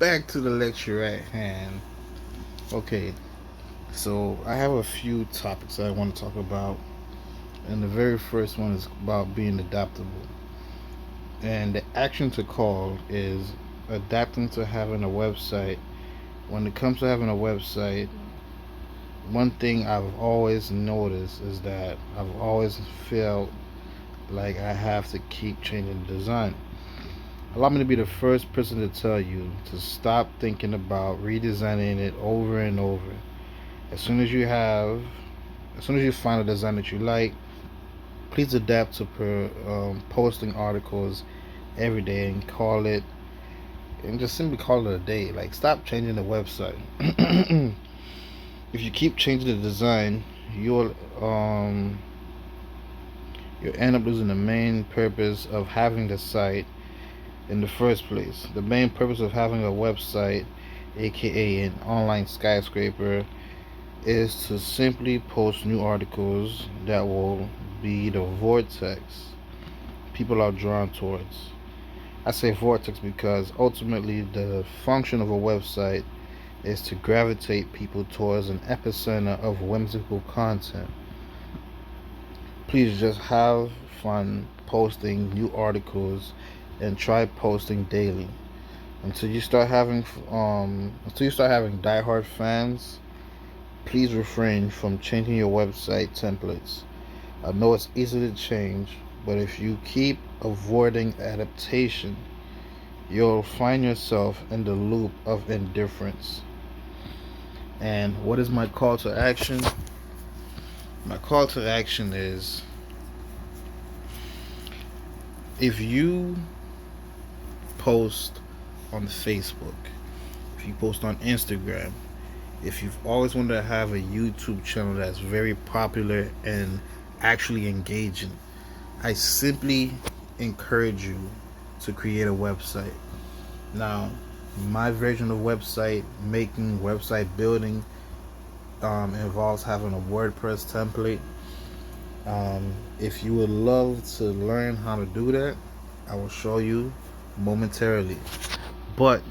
back to the lecture at hand. Okay, so I have a few topics that I want to talk about, and the very first one is about being adaptable. And the action to call is adapting to having a website. When it comes to having a website, one thing I've always noticed is that I've always felt like I have to keep changing the design. Allow me to be the first person to tell you to stop thinking about redesigning it over and over. As soon as you have, as soon as you find a design that you like, please adapt to posting articles every day and call it, and just simply call it a day. Like, stop changing the website. If you keep changing the design, you'll end up losing the main purpose of having the site in the first place. The main purpose of having a website, aka an online skyscraper, is to simply post new articles that will be the vortex people are drawn towards. I say vortex because ultimately the function of a website is to gravitate people towards an epicenter of whimsical content. Please just have fun posting new articles and try posting daily until you start having diehard fans. Please refrain from changing your website templates. I know it's easy to change, but if you keep avoiding adaptation, you'll find yourself in the loop of indifference. And what is my call to action? My call to action is, if you post on Facebook, if you post on Instagram, if you've always wanted to have a YouTube channel that's very popular and actually engaging, I simply encourage you to create a website. Now, my version of website making, website building, involves having a WordPress template. If you would love to learn how to do that, I will show you momentarily. But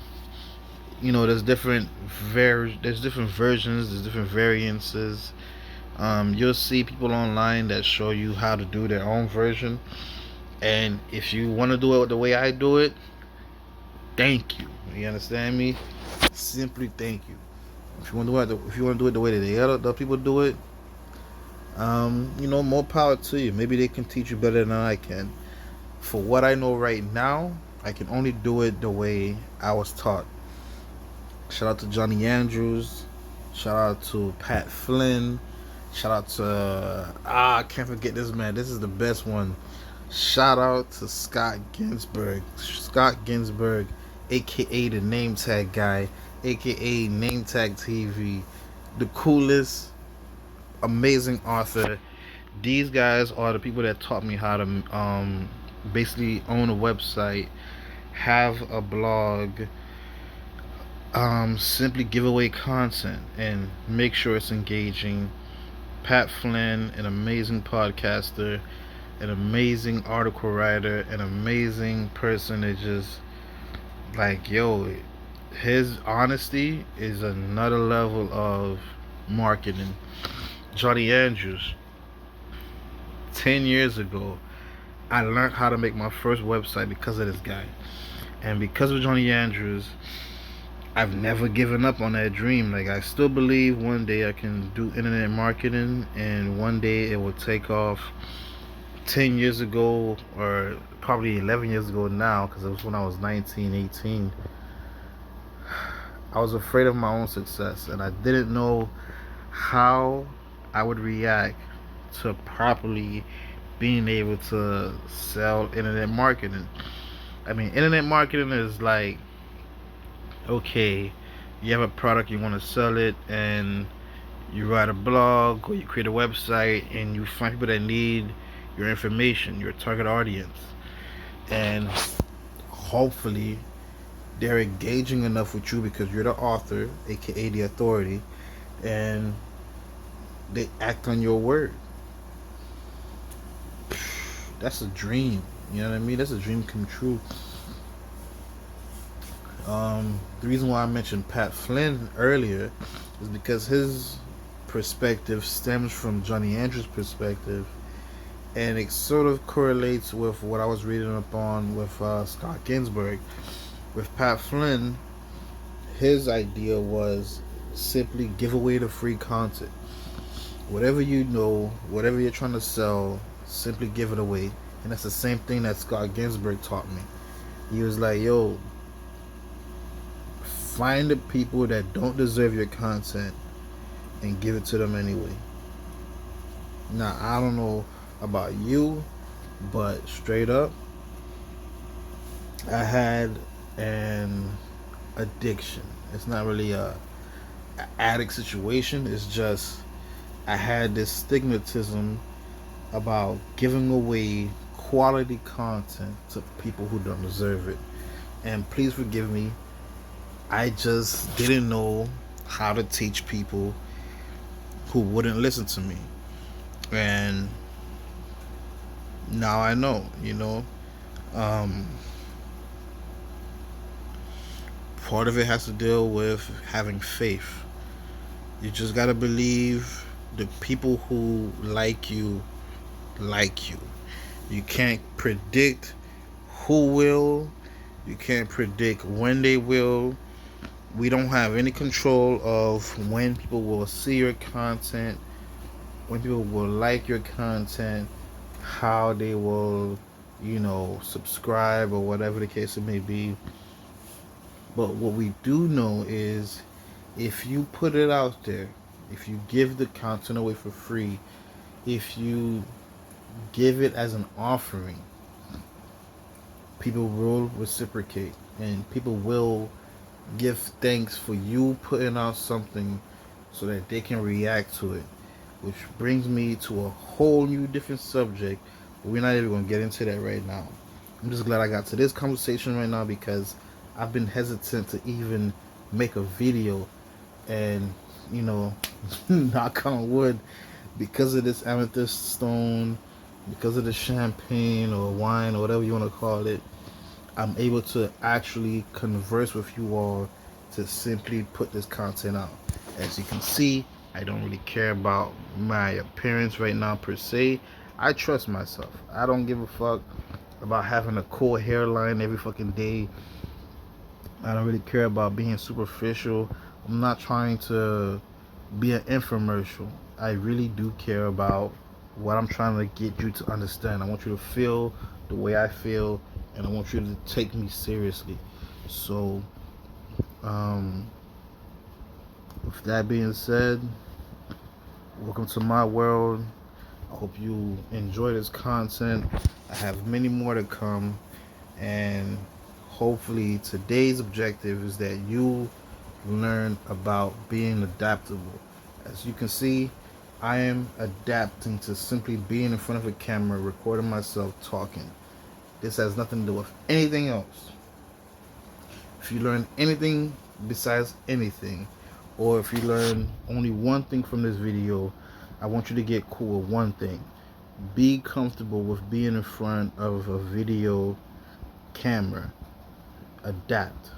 there's different versions, there's different variances. You'll see people online that show you how to do their own version, and if you want to do it the way I do it, thank you. You understand me? Simply thank you. If you want to do it the way that the other people do it, more power to you. Maybe they can teach you better than I can. For what I know right now, I can only do it the way I was taught. Shout out to Johnny Andrews. Shout out to Pat Flynn. Shout out to I can't forget this man. This is the best one. Shout out to Scott Ginsburg. Scott Ginsburg, aka the name tag guy, aka name tag TV, the coolest, amazing author. These guys are the people that taught me how to basically own a website, have a blog, simply give away content and make sure it's engaging. Pat Flynn, an amazing podcaster, an amazing article writer, an amazing person that just, like, yo, his honesty is another level of marketing. Johnny Andrews, 10 years ago, I learned how to make my first website because of this guy. And because of Johnny Andrews, I've never given up on that dream. Like, I still believe one day I can do internet marketing and one day it will take off. 10 years ago, or probably 11 years ago now, because it was when I was 19, 18, I was afraid of my own success and I didn't know how I would react to properly being able to sell internet marketing. I mean, internet marketing is like, okay, you have a product, you want to sell it, and you write a blog or you create a website and you find people that need your information, your target audience, and hopefully they're engaging enough with you because you're the author, aka the authority, and they act on your word. That's a dream. You know what I mean? That's a dream come true. The reason why I mentioned Pat Flynn earlier is because his perspective stems from Johnny Andrews' perspective, and it sort of correlates with what I was reading up on with Scott Ginsburg. With Pat Flynn, his idea was simply give away the free content. Whatever you know, whatever you're trying to sell, simply give it away. And that's the same thing that Scott Ginsburg taught me. He was like, yo, find the people that don't deserve your content and give it to them anyway. Now, I don't know about you, but straight up, I had an addiction. It's not really a addict situation. It's just I had this stigmatism about giving away quality content to people who don't deserve it. And please forgive me, I just didn't know how to teach people who wouldn't listen to me. And now I know, Um, part of it has to deal with having faith. You just gotta believe the people who like you like you. You can't predict who will. You can't predict when they will. We don't have any control of when people will see your content, when people will like your content, how they will, subscribe or whatever the case it may be. But what we do know is if you put it out there, if you give the content away for free, if you give it as an offering, people will reciprocate and people will give thanks for you putting out something so that they can react to it. Which brings me to a whole new different subject, but we're not even going to get into that right now. I'm just glad I got to this conversation right now because I've been hesitant to even make a video, and knock on wood, because of this amethyst stone, because of the champagne or wine or whatever you want to call it, I'm able to actually converse with you all to simply put this content out. As you can see, I don't really care about my appearance right now per se. I trust myself. I don't give a fuck about having a cool hairline every fucking day. I don't really care about being superficial. I'm not trying to be an infomercial. I really do care about what I'm trying to get you to understand. I want you to feel the way I feel, and I want you to take me seriously. So, with that being said, welcome to my world. I hope you enjoy this content. I have many more to come, and hopefully today's objective is that you learn about being adaptable. As you can see, I am adapting to simply being in front of a camera, recording myself talking. This has nothing to do with anything else. If you learn anything besides anything, or if you learn only one thing from this video, I want you to get cool with one thing. Be comfortable with being in front of a video camera. Adapt,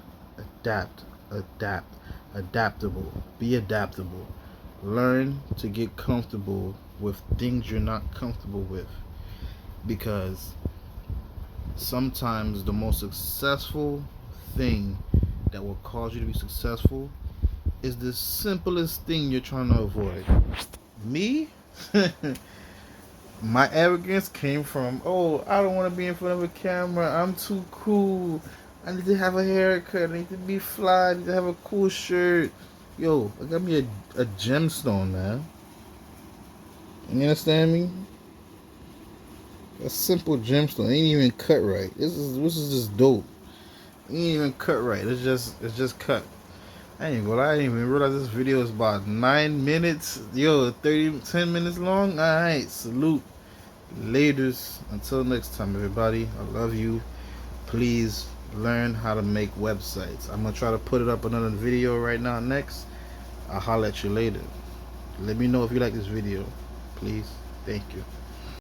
adaptable. Be adaptable. Learn to get comfortable with things you're not comfortable with, because sometimes the most successful thing that will cause you to be successful is the simplest thing you're trying to avoid. Me, my arrogance came from, oh, I don't want to be in front of a camera, I'm too cool, I need to have a haircut, I need to be fly, I need to have a cool shirt. Yo, I got me a gemstone, man. You understand me? A simple gemstone. It ain't even cut right. This is just dope. It ain't even cut right. It's just cut. I ain't gonna lie, I didn't even realize this video is about 9 minutes. Yo, 10 minutes long. Alright, salute. Laters. Until next time, everybody. I love you. Please learn how to make websites. I'm gonna try to put it up another video right now next. I'll holler at you later. Let me know if you like this video. Please. Thank you.